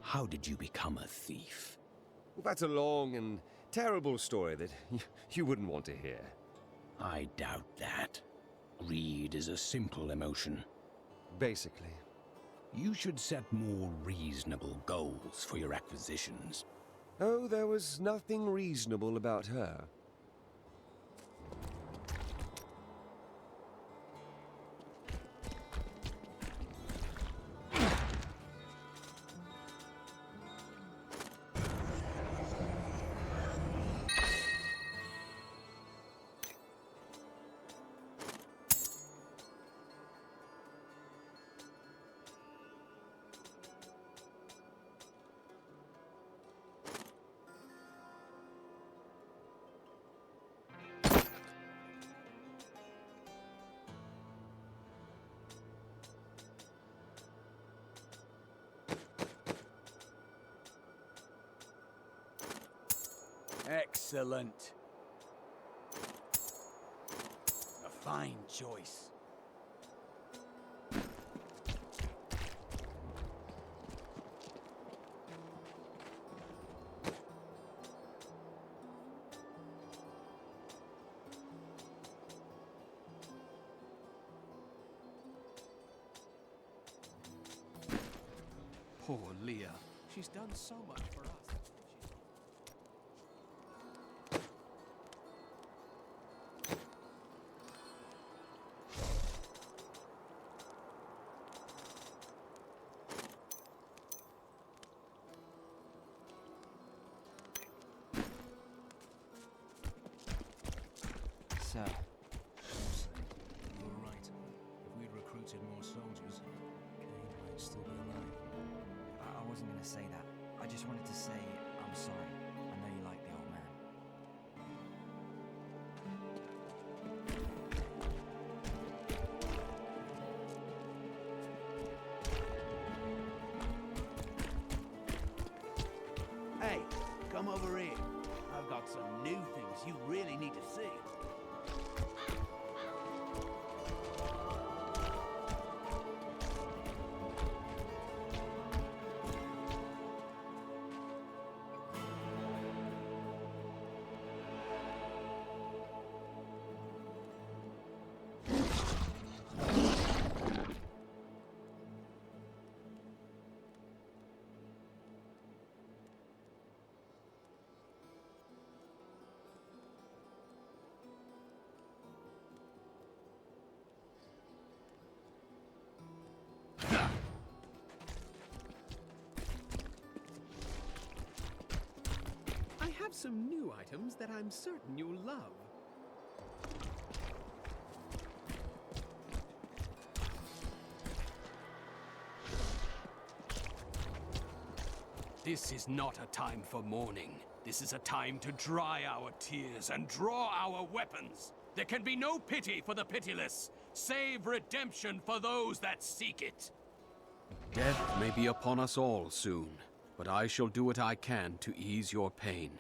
how did you become a thief? Well, that's a long and terrible story that you wouldn't want to hear. I doubt that. Greed is a simple emotion. Basically. You should set more reasonable goals for your acquisitions. Oh, there was nothing reasonable about her. Excellent. A fine choice. Poor Leah. She's done so much for us. Sir. You were right. If we'd recruited more soldiers, Kane might still be alive. I wasn't gonna say that. I just wanted to say I'm sorry. I know you like the old man. Hey, come over here. I've got some new things you really need to see. I have some new items that I'm certain you'll love. This is not a time for mourning. This is a time to dry our tears and draw our weapons. There can be no pity for the pitiless, save redemption for those that seek it. Death may be upon us all soon, but I shall do what I can to ease your pain.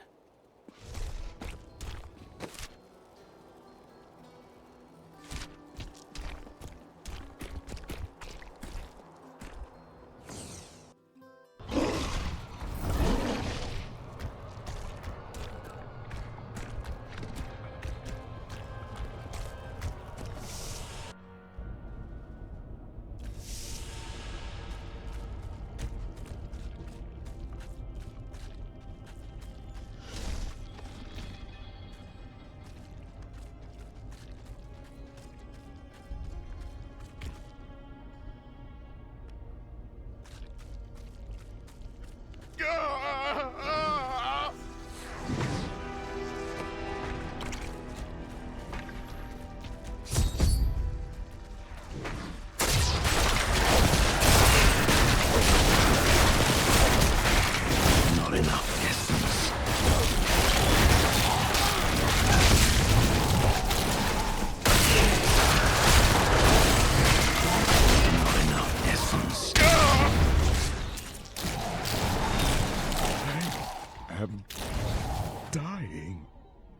Dying.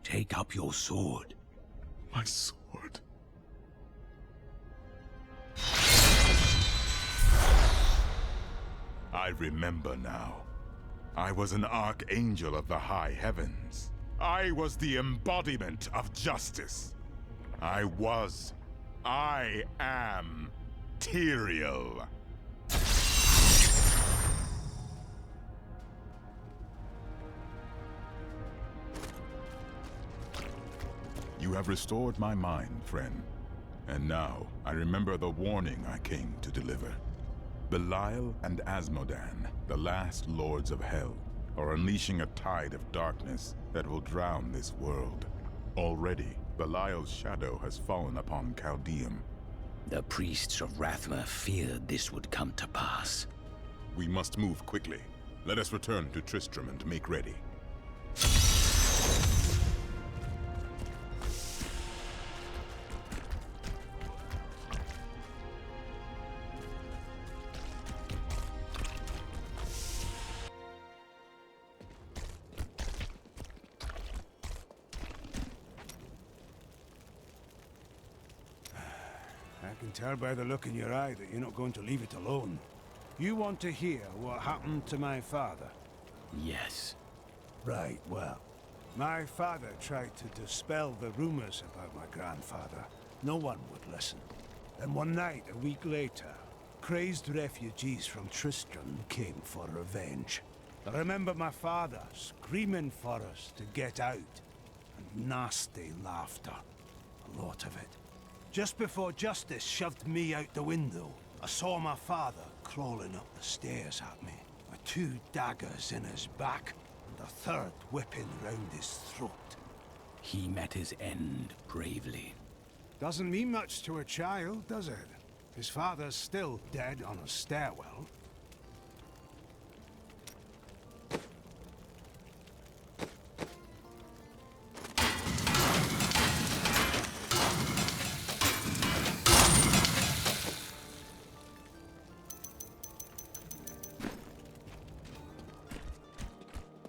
Take up your sword. My sword. I I remember now. I was an archangel of the high heavens. I was the embodiment of justice. I am Tyrael. You have restored my mind, friend. And now, I remember the warning I came to deliver. Belial and Asmodan, the last lords of Hell, are unleashing a tide of darkness that will drown this world. Already, Belial's shadow has fallen upon Caldeum. The priests of Rathma feared this would come to pass. We must move quickly. Let us return to Tristram and make ready. I can tell by the look in your eye that you're not going to leave it alone. You want to hear what happened to my father? Yes. Right, well, my father tried to dispel the rumors about my grandfather. No one would listen. Then one night, a week later, crazed refugees from Tristram came for revenge. I remember my father screaming for us to get out, and nasty laughter. A lot of it. Just before justice shoved me out the window, I saw my father crawling up the stairs at me, with 2 daggers in his back, and a 3rd whipping round his throat. He met his end bravely. Doesn't mean much to a child, does it? His father's still dead on a stairwell.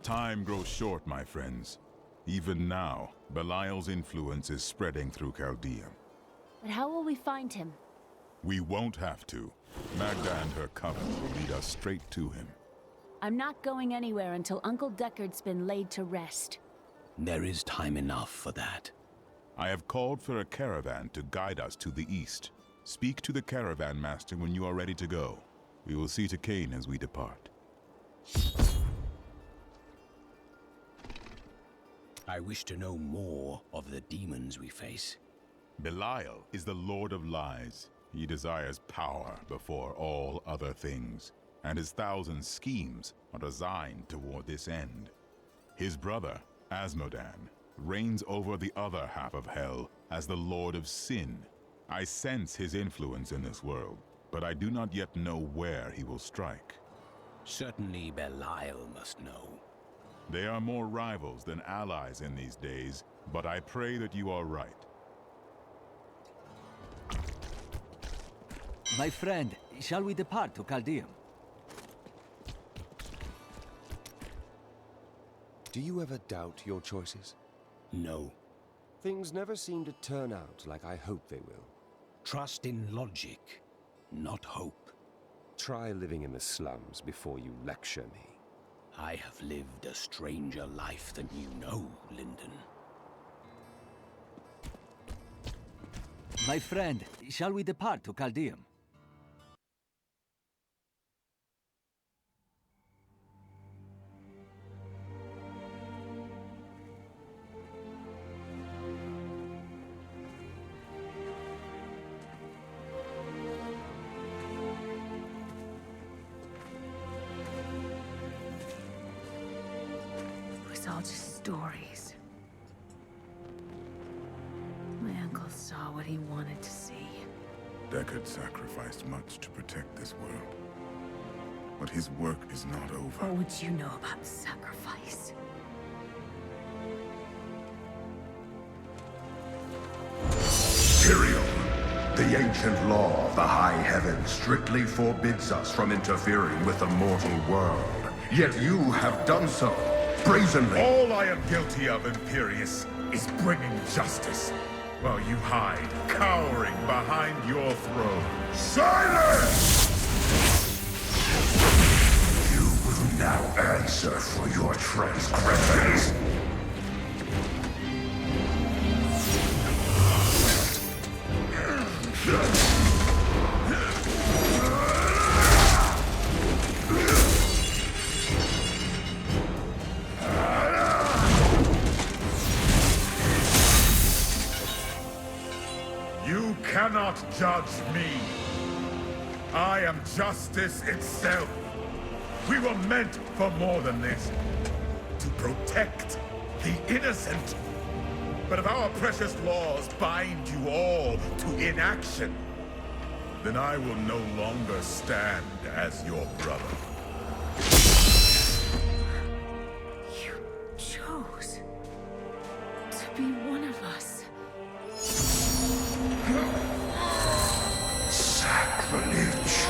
Time grows short, my friends. Even now, Belial's influence is spreading through Caldeum. But how will we find him? We won't have to. Magda and her coven will lead us straight to him. I'm not going anywhere until Uncle Deckard's been laid to rest. There is time enough for that. I have called for a caravan to guide us to the east. Speak to the caravan master when you are ready to go. We will see to Cain as we depart. I wish to know more of the demons we face. Belial is the Lord of Lies. He desires power before all other things, and his 1,000 schemes are designed toward this end. His brother, Asmodan, reigns over the other half of Hell as the Lord of Sin. I sense his influence in this world, but I do not yet know where he will strike. Certainly Belial must know. They are more rivals than allies in these days, but I pray that you are right. My friend, shall we depart to Caldeum? Do you ever doubt your choices? No. Things never seem to turn out like I hope they will. Trust in logic, not hope. Try living in the slums before you lecture me. I have lived a stranger life than you know, Lyndon. My friend, shall we depart to Caldeum? It was all just stories. My uncle saw what he wanted to see. Deckard sacrificed much to protect this world. But his work is not over. What would you know about sacrifice? Tyrael, the ancient law of the high heavens strictly forbids us from interfering with the mortal world. Yet you have done so, brazenly. All I am guilty of, Imperius, is bringing justice, while you hide, cowering behind your throne. Silence! Now answer for your transgressions. You cannot judge me. I am justice itself. We were meant for more than this. To protect the innocent. But if our precious laws bind you all to inaction, then I will no longer stand as your brother. You chose to be one of us. Sacrilege.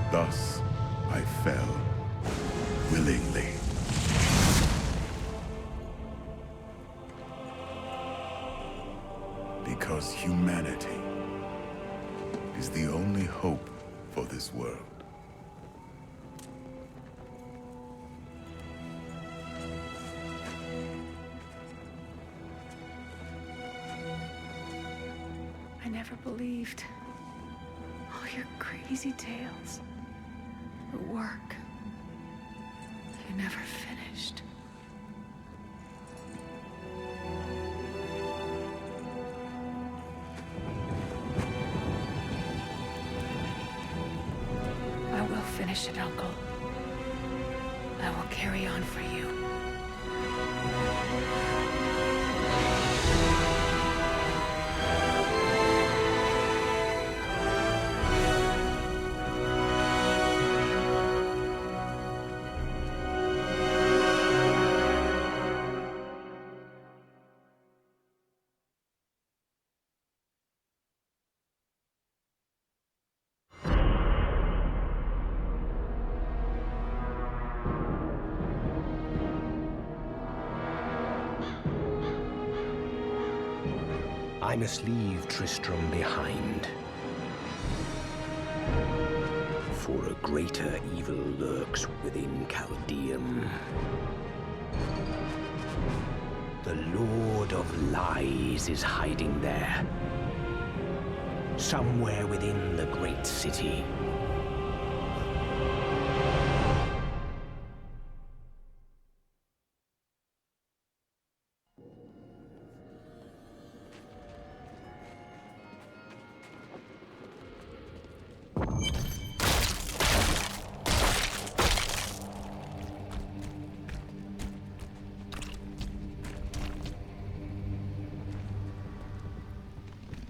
Thus, I fell willingly. Because humanity is the only hope for this world. I never believed all your crazy tales. The work. You never finished. I will finish it, Uncle. I will carry on for you. I must leave Tristram behind. For a greater evil lurks within Chaldeum. The Lord of Lies is hiding there. Somewhere within the great city.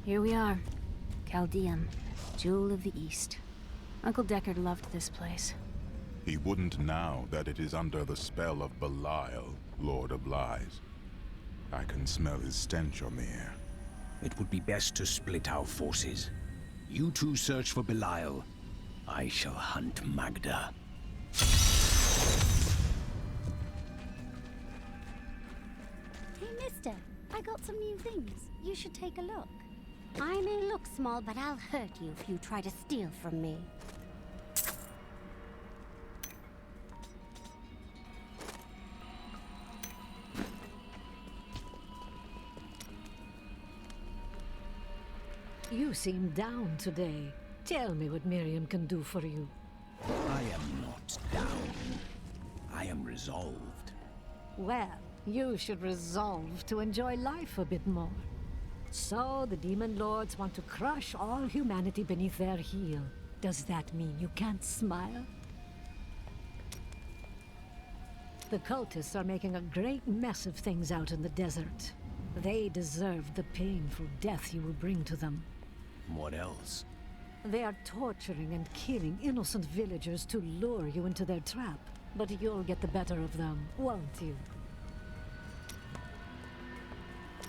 Here we are. Chaldeum, Jewel of the East. Uncle Deckard loved this place. He wouldn't now that it is under the spell of Belial, Lord of Lies. I can smell his stench on the air. It would be best to split our forces. You two search for Belial. I shall hunt Magda. Hey, mister, I got some new things. You should take a look. I may look small, but I'll hurt you if you try to steal from me. You seem down today. Tell me what Miriam can do for you. I am not down. I am resolved. Well, you should resolve to enjoy life a bit more. So, the Demon Lords want to crush all humanity beneath their heel. Does that mean you can't smile? The cultists are making a great mess of things out in the desert. They deserve the painful death you will bring to them. What else? They are torturing and killing innocent villagers to lure you into their trap. But you'll get the better of them, won't you?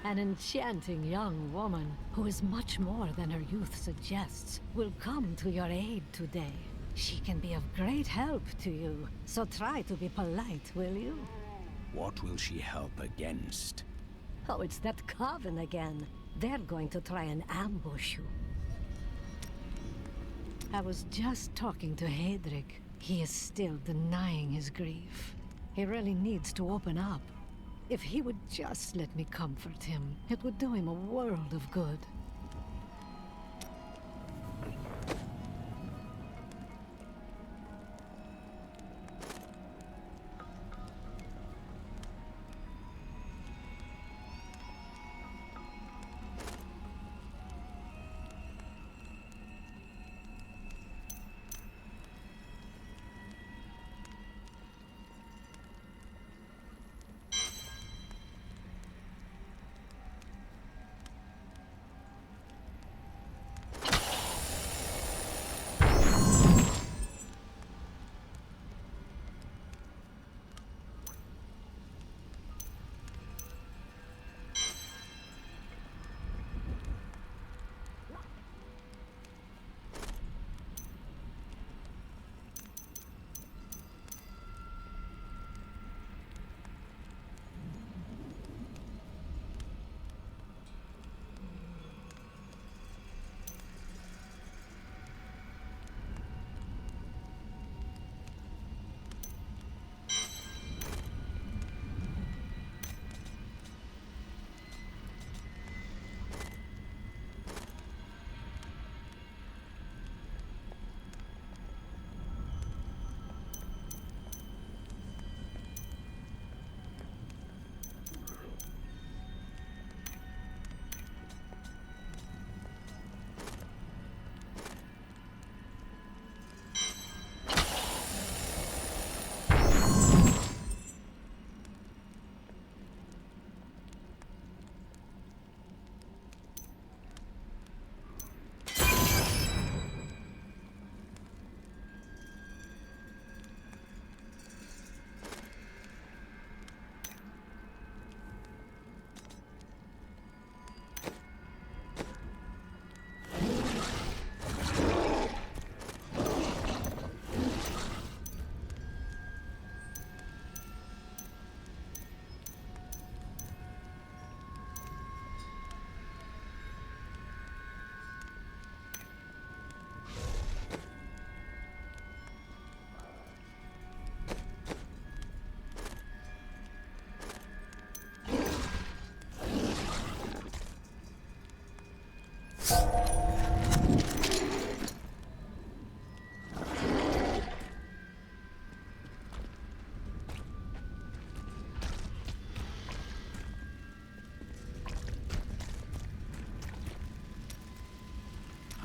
An enchanting young woman who is much more than her youth suggests will come to your aid today. She can be of great help to you, so try to be polite, will you? What will she help against? Oh, it's that coven again. They're going to try and ambush you. I was just talking to Hedrick. He is still denying his grief. He really needs to open up. If he would just let me comfort him, it would do him a world of good.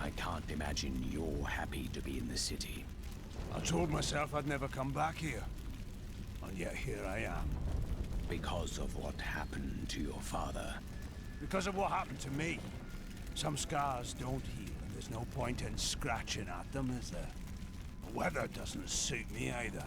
I can't imagine you're happy to be in the city. I told myself I'd never come back here. And yet here I am. Because of what happened to your father. Because of what happened to me. Some scars don't heal, and there's no point in scratching at them, is there? The weather doesn't suit me either.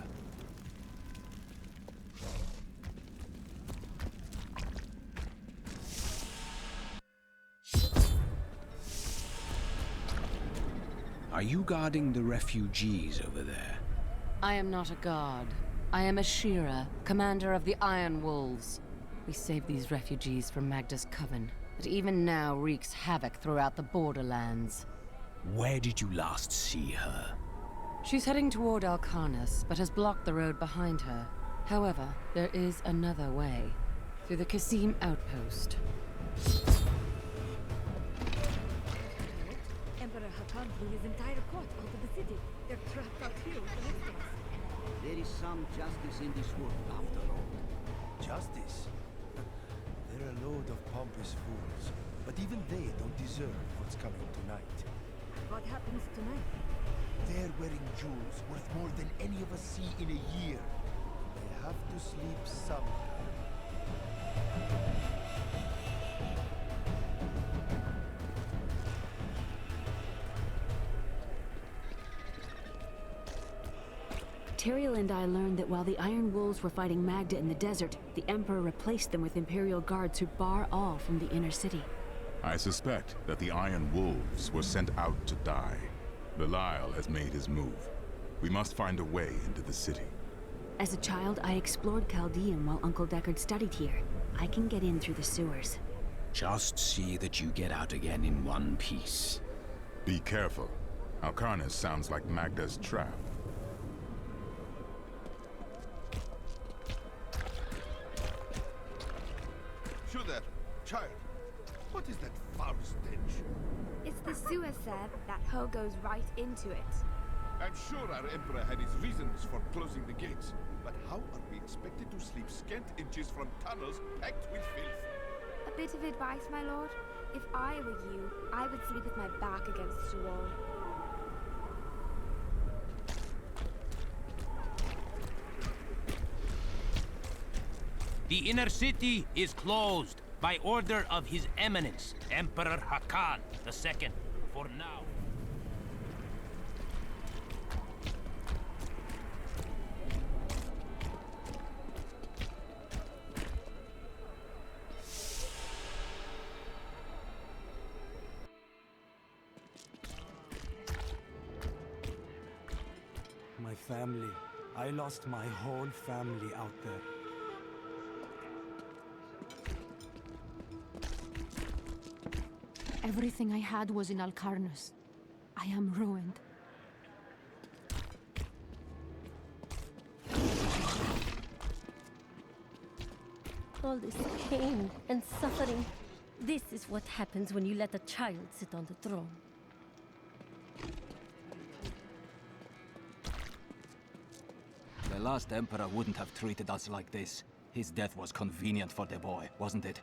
Are you guarding the refugees over there? I am not a guard. I am a Shira, commander of the Iron Wolves. We saved these refugees from Magda's coven, that even now wreaks havoc throughout the borderlands. Where did you last see her? She's heading toward Alcarnus, but has blocked the road behind her. However, there is another way. Through the Kasim outpost. Emperor Hakan flew his entire court out of the city. They're trapped out here with the rest of us. There is some justice in this world, after all. Justice? They're a load of pompous fools. But even they don't deserve what's coming tonight. What happens tonight? They're wearing jewels worth more than any of us see in a year. They have to sleep sometime. Tyrael and I learned that while the Iron Wolves were fighting Magda in the desert, the Emperor replaced them with Imperial guards who bar all from the inner city. I suspect that the Iron Wolves were sent out to die. Belial has made his move. We must find a way into the city. As a child, I explored Chaldeum while Uncle Deckard studied here. I can get in through the sewers. Just see that you get out again in one piece. Be careful. Alcarnus sounds like Magda's trap. Shudder, child, what is that foul stench? It's the sewer, sir. That hole goes right into it. I'm sure our Emperor had his reasons for closing the gates, but how are we expected to sleep scant inches from tunnels packed with filth? A bit of advice, my lord. If I were you, I would sleep with my back against the wall. The inner city is closed by order of His Eminence, Emperor Hakan II, for now. My family. I lost my whole family out there. Everything I had was in Alcarnus. I am ruined. All this pain and suffering. This is what happens when you let a child sit on the throne. The last Emperor wouldn't have treated us like this. His death was convenient for the boy, wasn't it?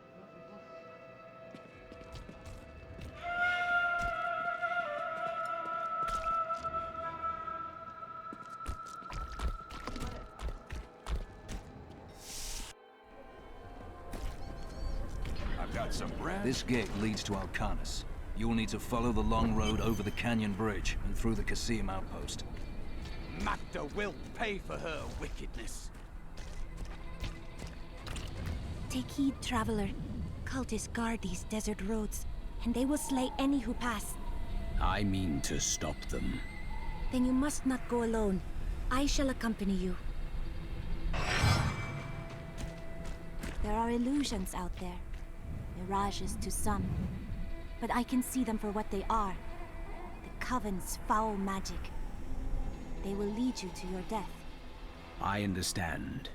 I've got some bread. This gate leads to Alcarnus. You'll need to follow the long road over the canyon bridge and through the Qasim outpost. Magda will pay for her wickedness. Take heed, traveler. Cultists guard these desert roads, and they will slay any who pass. I mean to stop them. Then you must not go alone. I shall accompany you. There are illusions out there. Mirages to some. But I can see them for what they are. The Coven's foul magic. They will lead you to your death. I understand.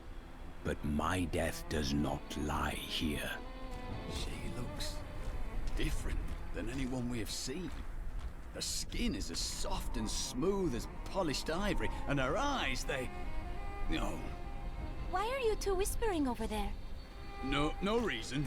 But my death does not lie here. She looks different than anyone we have seen. Her skin is as soft and smooth as polished ivory, and her eyes, No. Why are you two whispering over there? No reason.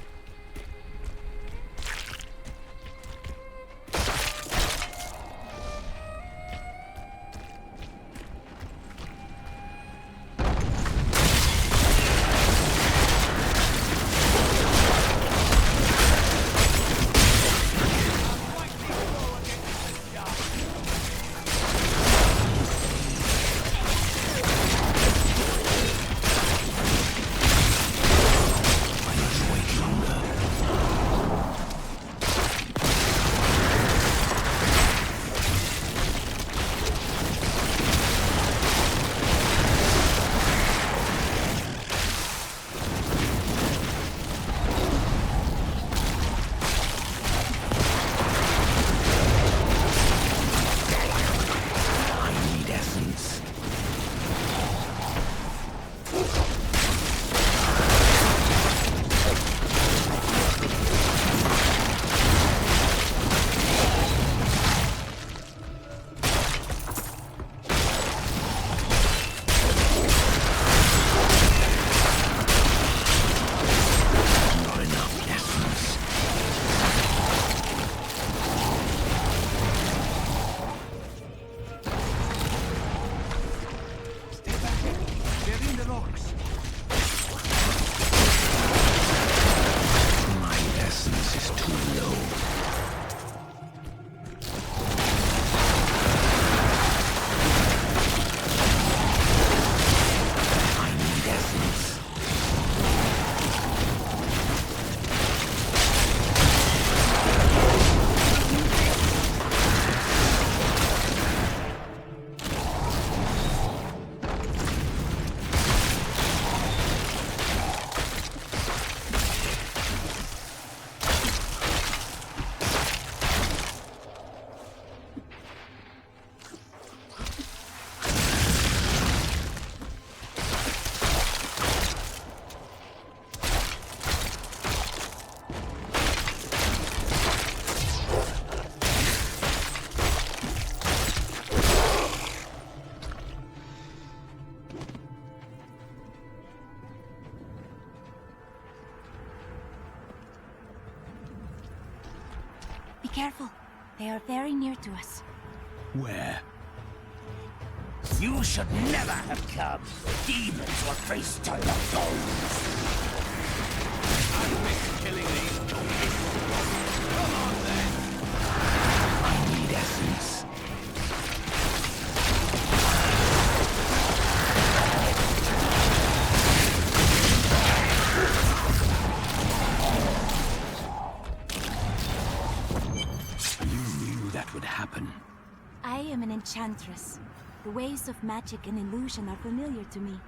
I must wait longer. careful. They are very near to us. Where? You should never have come. Demons were faced to the bones. I miss killing these donkeys. Come on then. I need essence. You knew that would happen. I am an enchantress. The ways of magic and illusion are familiar to me.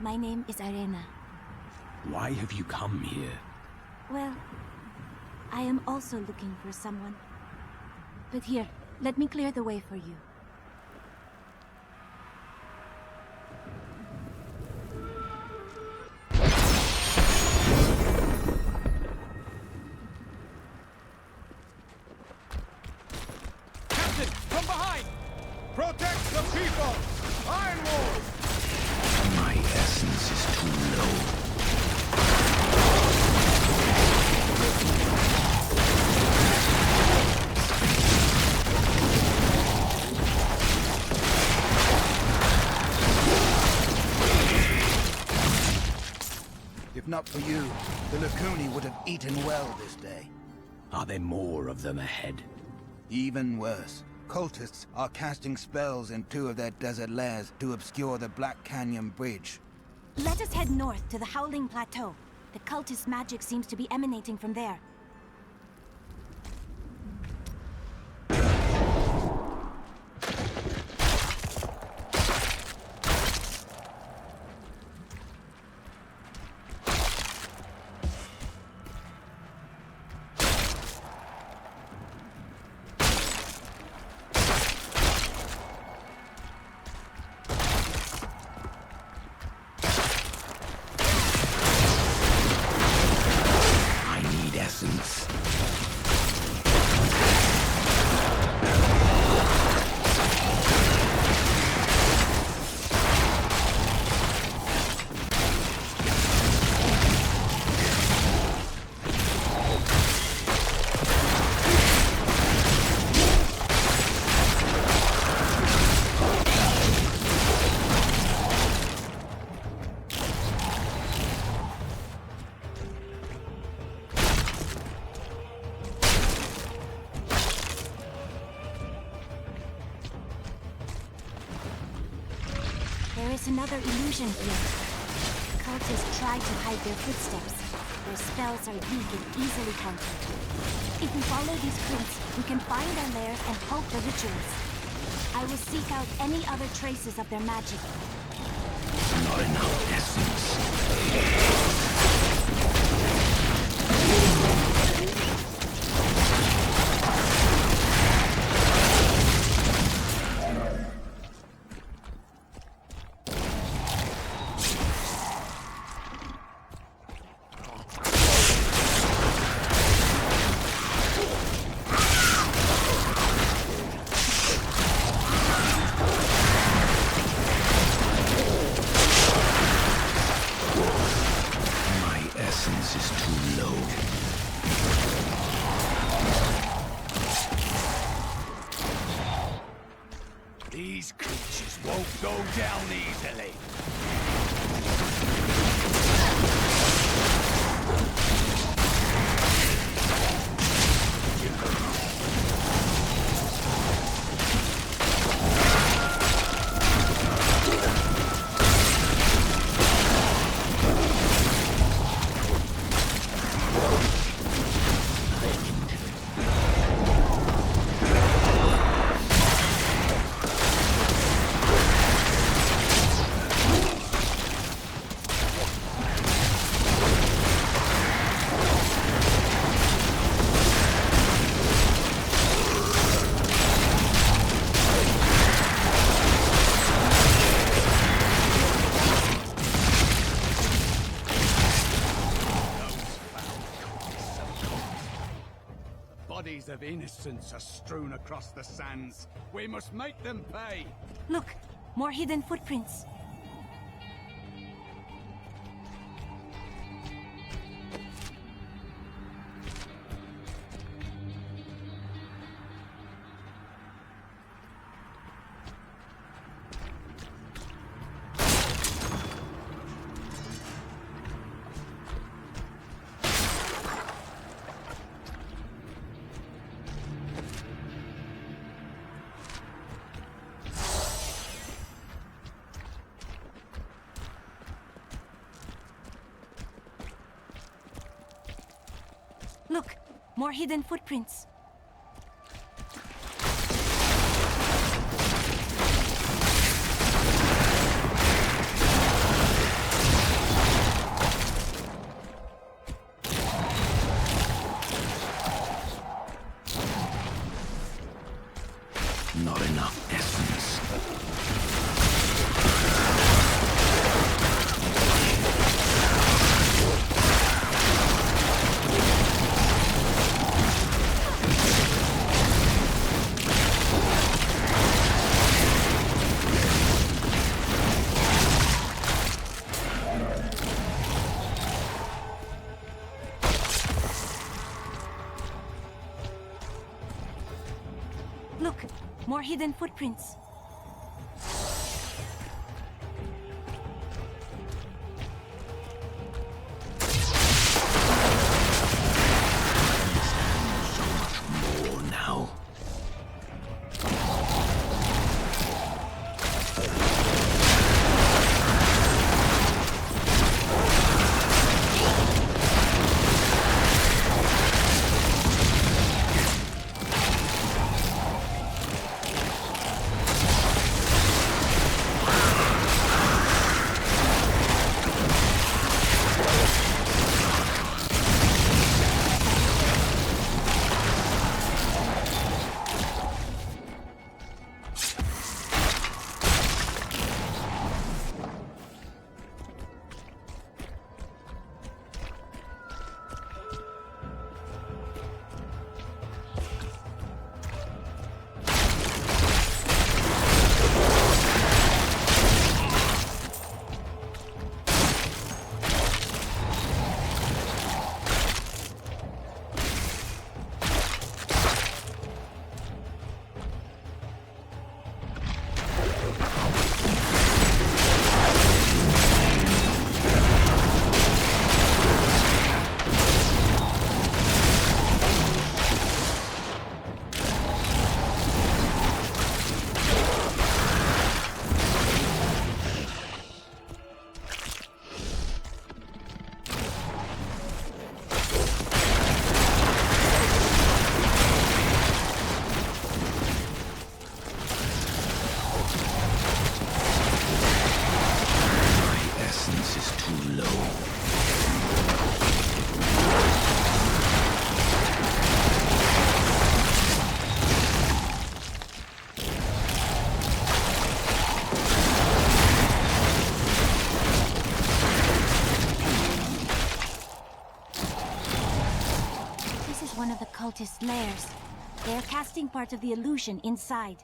My name is Arena. Why have you come here? Well, I am also looking for someone. But here, let me clear the way for you. Captain, from behind! Protect the people! Iron Wolves! My essence is too low. If not for you, the Lacuni would have eaten well this day. Are there more of them ahead? Even worse. Cultists are casting spells in 2 of their desert lairs to obscure the Black Canyon Bridge. Let us head north to the Howling Plateau. The cultist magic seems to be emanating from there. There is another illusion here. Cultists try to hide their footsteps. Their spells are weak and easily countered. If we follow these prints, we can find their lairs and halt the rituals. I will seek out any other traces of their magic. Not enough essence. These creatures won't go down easily. Bodies of innocents are strewn across the sands. We must make them pay. Look, more hidden footprints. Look, more hidden footprints. Not enough essence. Look, more hidden footprints. More now. One of the cultist lairs. They are casting part of the illusion inside.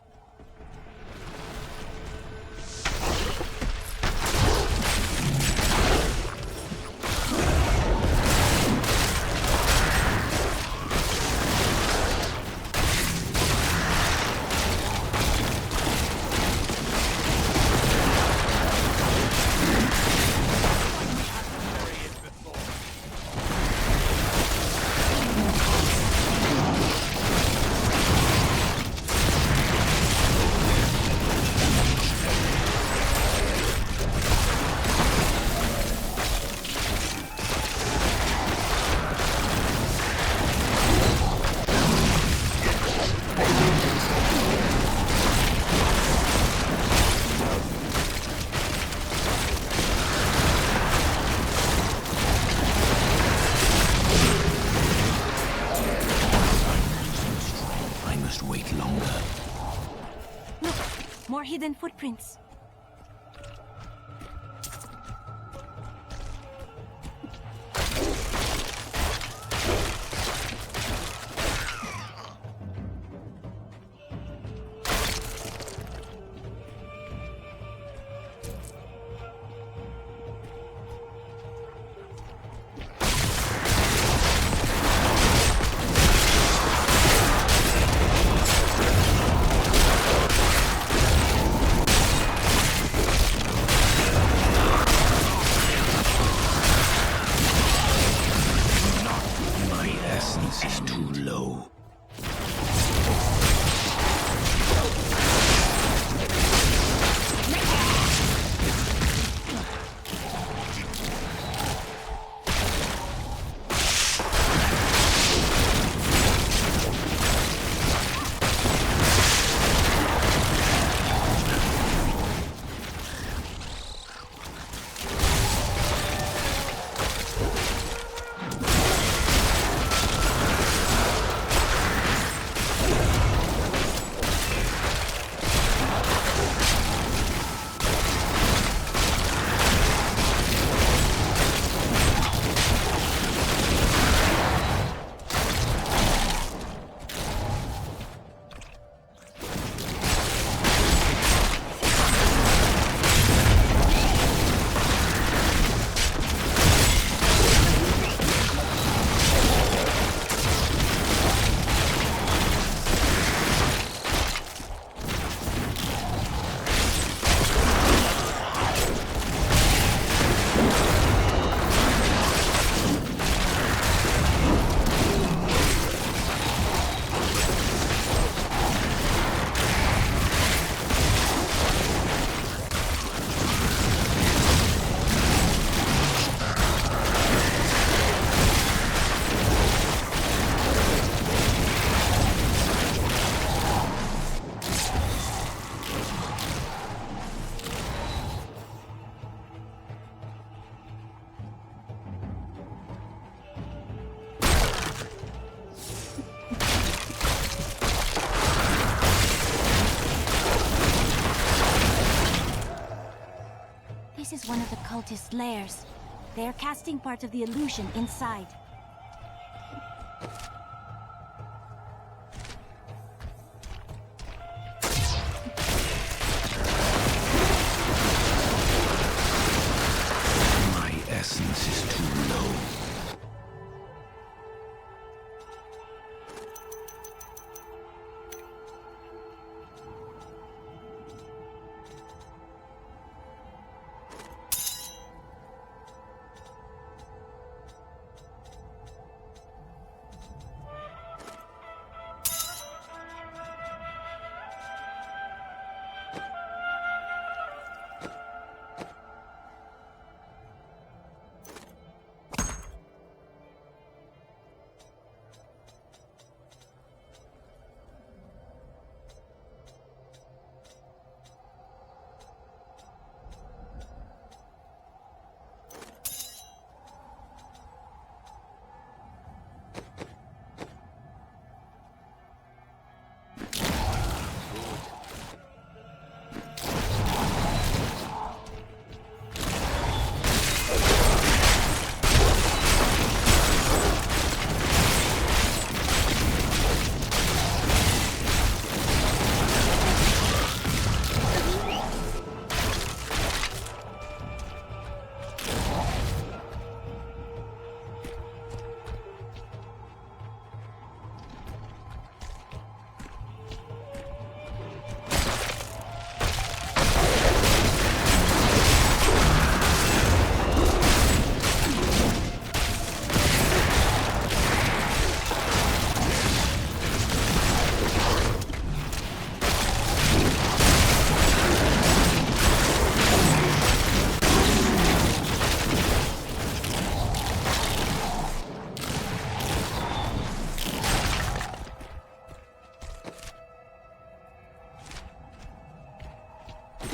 More hidden footprints. cultist lairs. They are casting part of the illusion inside. My essence is too low.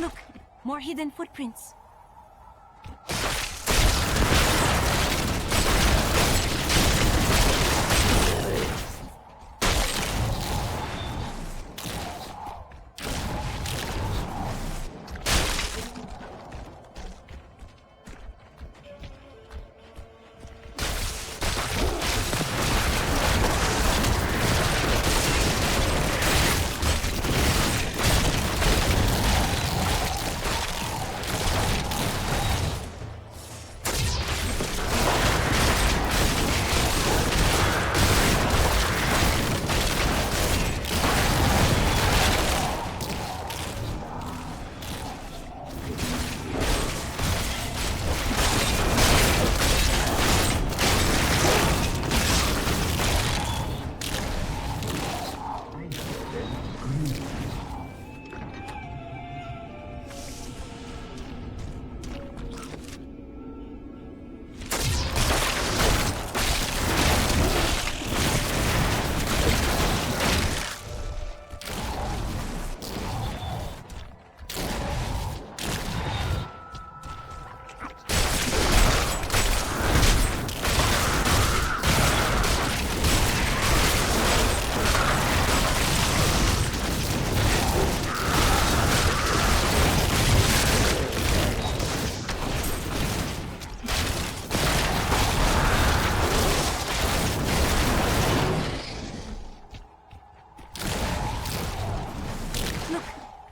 Look, more hidden footprints.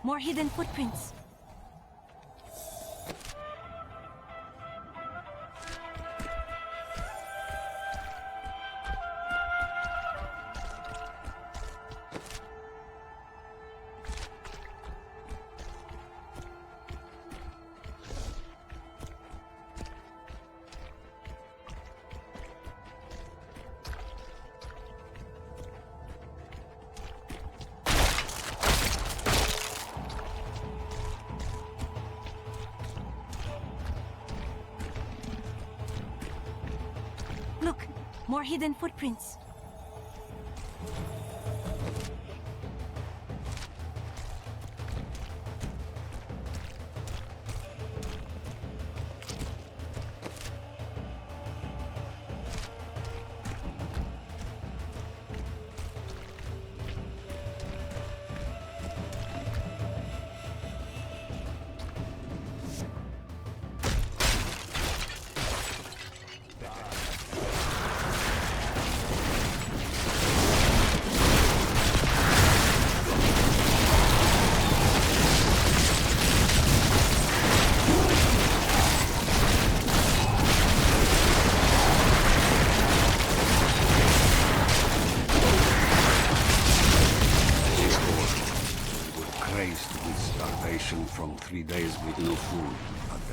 More hidden footprints. Look, more hidden footprints.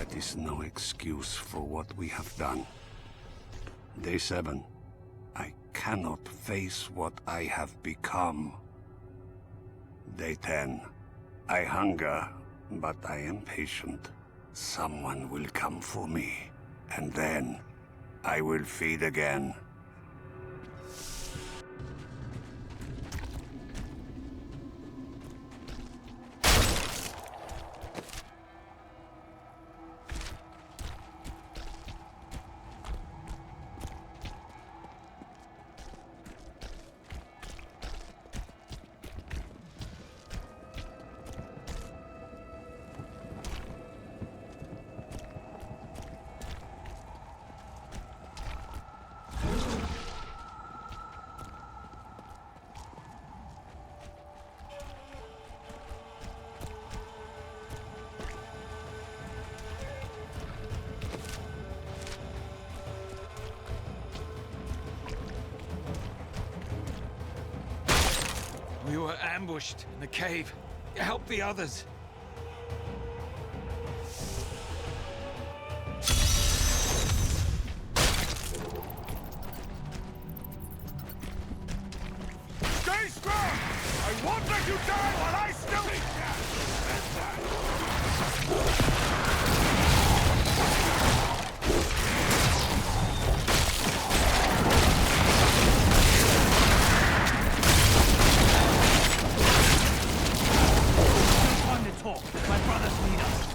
That is no excuse for what we have done. Day 7. I cannot face what I have become. Day 10. I hunger, but I am patient. Someone will come for me, and then I will feed again. We were ambushed in the cave. Help the others. Stay strong! I won't let you die while I still... My brothers need us.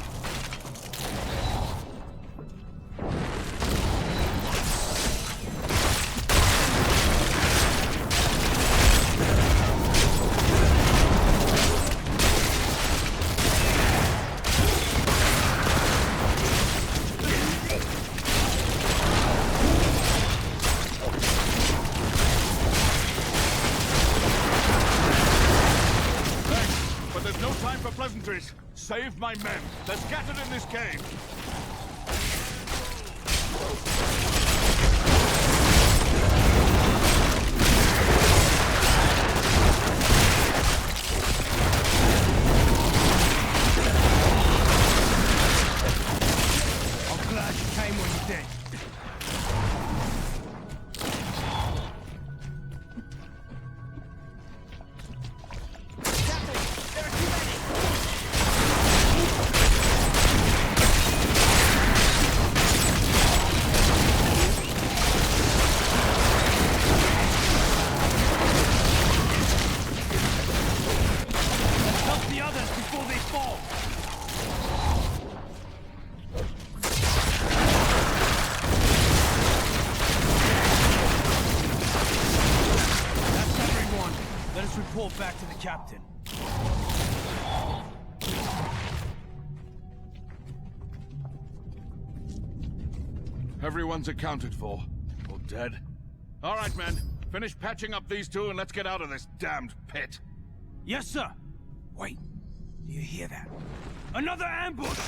Save my men. They're scattered in this cave. I'm glad you came when you did. Report back to the captain. Everyone's accounted for. Or dead. All right, men. Finish patching up these two and let's get out of this damned pit. Yes, sir. Wait. Do you hear that? Another ambush!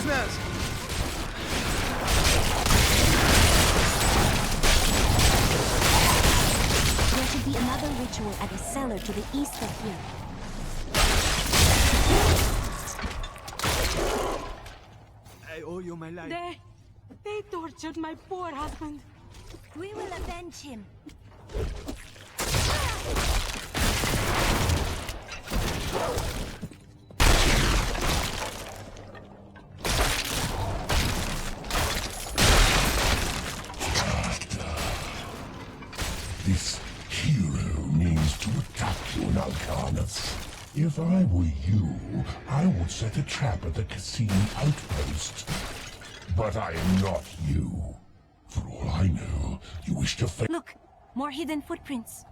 prisoners! There should be another ritual at a cellar to the east of here. I owe you my life. They tortured my poor husband. We will avenge him. This hero means to attack you, Nalkarnas. If I were you, I would set a trap at the casino outpost. But I am not you. For all I know, you wish to face— Look, more hidden footprints.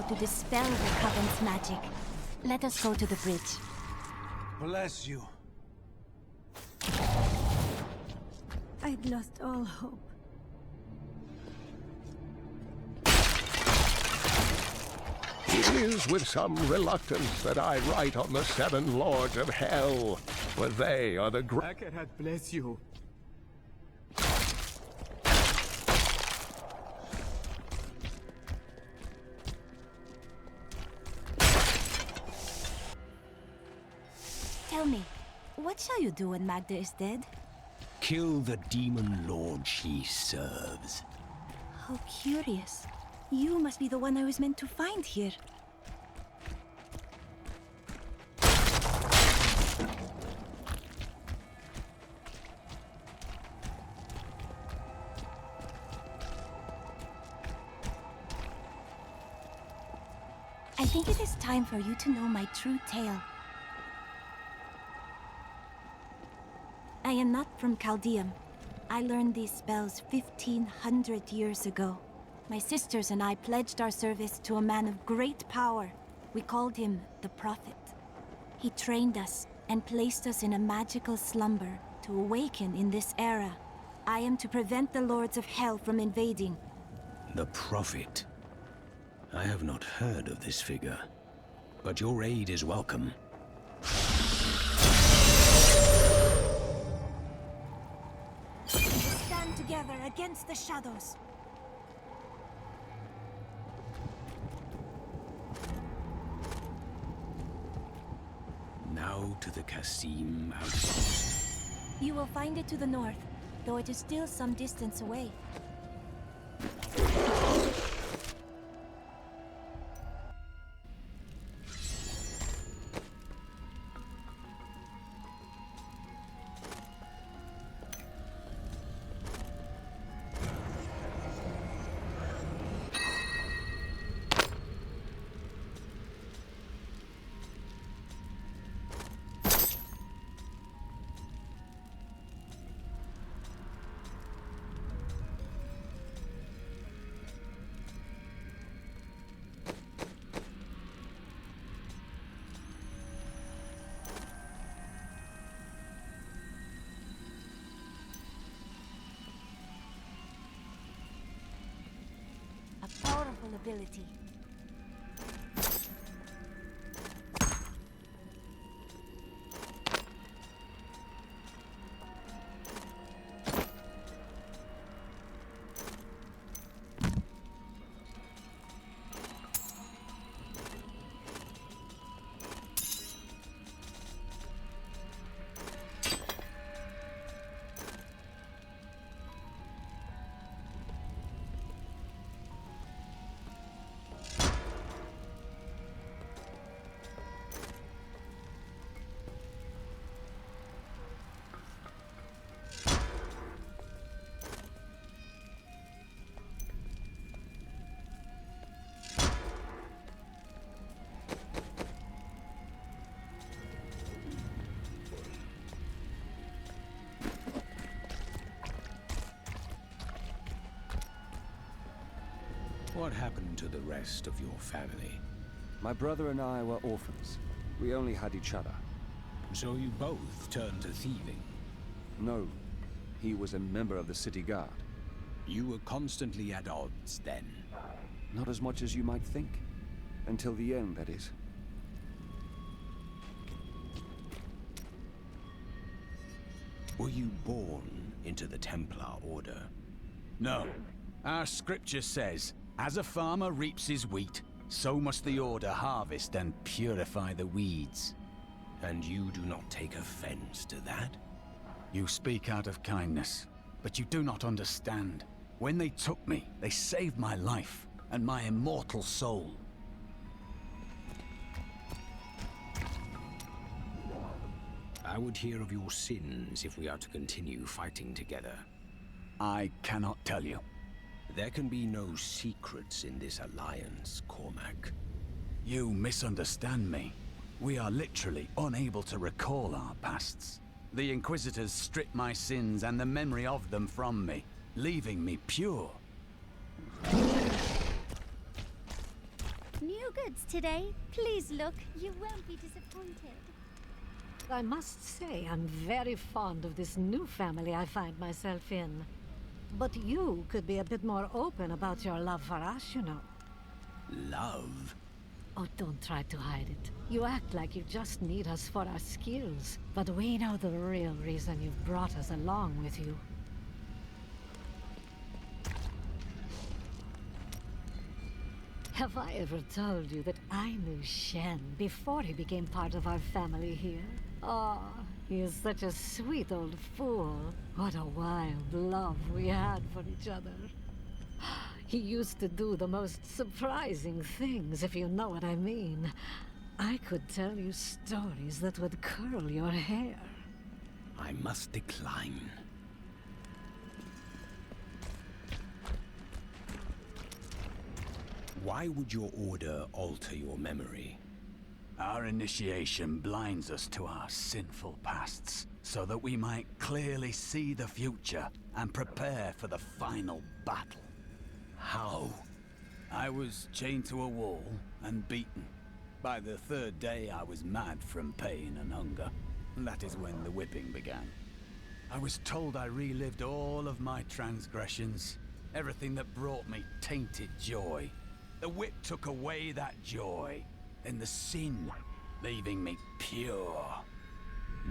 To dispel the Coven's magic. Let us go to the bridge. Bless you. I'd lost all hope. It is with some reluctance that I write on the 7 Lords of Hell, for they are the great— Akarat bless you. Tell me, what shall you do when Magda is dead? Kill the demon lord she serves. How curious. You must be the one I was meant to find here. I think it is time for you to know my true tale. I am not from Chaldeum. I learned these spells 1,500 years ago. My sisters and I pledged our service to a man of great power. We called him the Prophet. He trained us and placed us in a magical slumber to awaken in this era. I am to prevent the Lords of Hell from invading. The Prophet. I have not heard of this figure, but your aid is welcome. Stand together against the shadows. Now to the Kasim outpost. You will find it to the north, though it is still some distance away. A powerful ability. What happened to the rest of your family? My brother and I were orphans. We only had each other. So you both turned to thieving? No. He was a member of the city guard. You were constantly at odds then? Not as much as you might think. Until the end, that is. Were you born into the Templar Order? No. Our scripture says, as a farmer reaps his wheat, so must the Order harvest and purify the weeds. And you do not take offense to that? You speak out of kindness, but you do not understand. When they took me, they saved my life and my immortal soul. I would hear of your sins if we are to continue fighting together. I cannot tell you. There can be no secrets in this alliance, Cormac. You misunderstand me. We are literally unable to recall our pasts. The Inquisitors stripped my sins and the memory of them from me, leaving me pure. New goods today. Please look. You won't be disappointed. I must say, I'm very fond of this new family I find myself in. But you could be a bit more open about your love for us, you know. Love? Oh, don't try to hide it. You act like you just need us for our skills, but we know the real reason you've brought us along with you. Have I ever told you that I knew Shen before he became part of our family here? Oh, he is such a sweet old fool. What a wild love we had for each other. He used to do the most surprising things, if you know what I mean. I could tell you stories that would curl your hair. I must decline. Why would your order alter your memory? Our initiation blinds us to our sinful pasts, so that we might clearly see the future and prepare for the final battle. How? I was chained to a wall and beaten. By the third day, I was mad from pain and hunger. That is when the whipping began. I was told I relived all of my transgressions, everything that brought me tainted joy. The whip took away that joy, then the sin, leaving me pure.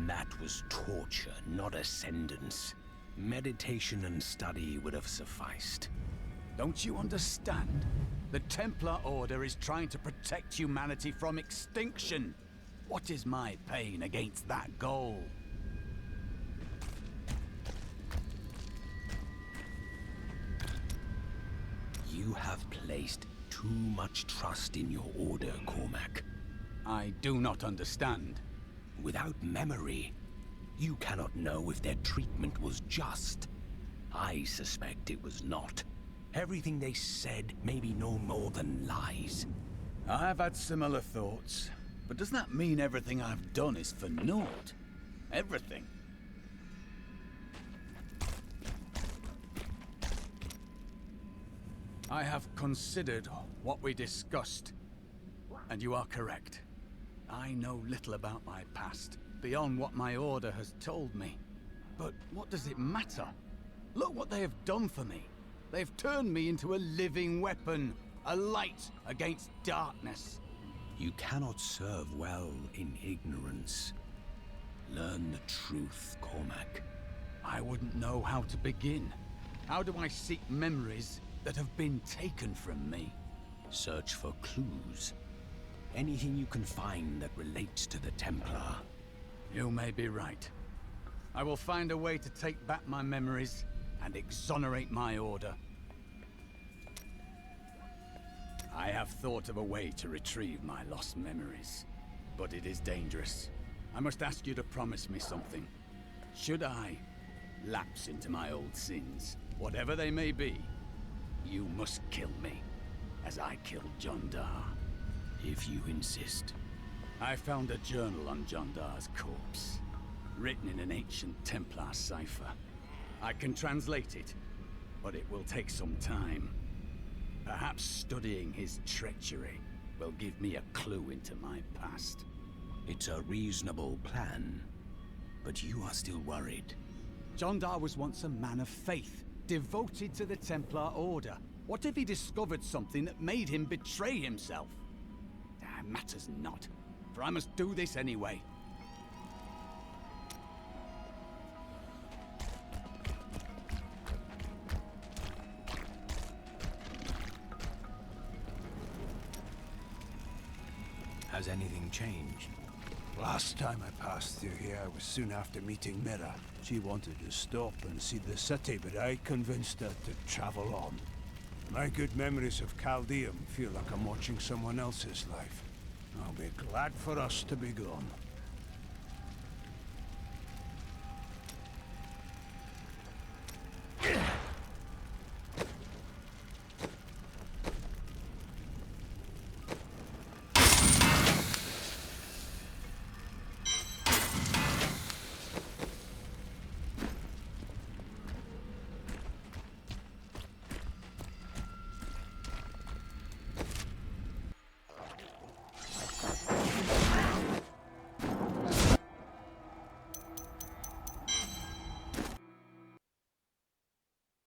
That was torture, not ascendance. Meditation and study would have sufficed. Don't you understand? The Templar Order is trying to protect humanity from extinction. What is my pain against that goal? You have placed too much trust in your order, Cormac. I do not understand. Without memory, you cannot know if their treatment was just. I suspect it was not. Everything they said may be no more than lies. I've had similar thoughts, but does that mean everything I've done is for naught? Everything. I have considered what we discussed, and you are correct. I know little about my past, beyond what my order has told me. But what does it matter? Look what they have done for me. They've turned me into a living weapon, a light against darkness. You cannot serve well in ignorance. Learn the truth, Cormac. I wouldn't know how to begin. How do I seek memories that have been taken from me? Search for clues. Anything you can find that relates to the Templar. You may be right. I will find a way to take back my memories and exonerate my order. I have thought of a way to retrieve my lost memories, but it is dangerous. I must ask you to promise me something. Should I lapse into my old sins, whatever they may be, you must kill me, as I killed John Dar. If you insist. I found a journal on John Dar's corpse, written in an ancient Templar cipher. I can translate it, but it will take some time. Perhaps Perhaps studying his treachery will give me a clue into my past. It's a reasonable plan, but you are still worried. Jondar was once a man of faith, devoted to the Templar Order. What if he discovered something that made him betray himself? Matters not, for I must do this anyway. Has anything changed? Last time I passed through here, I was soon after meeting Mira. She wanted to stop and see the city, but I convinced her to travel on. My good memories of Chaldeum feel like I'm watching someone else's life. I'll be glad for us to be gone.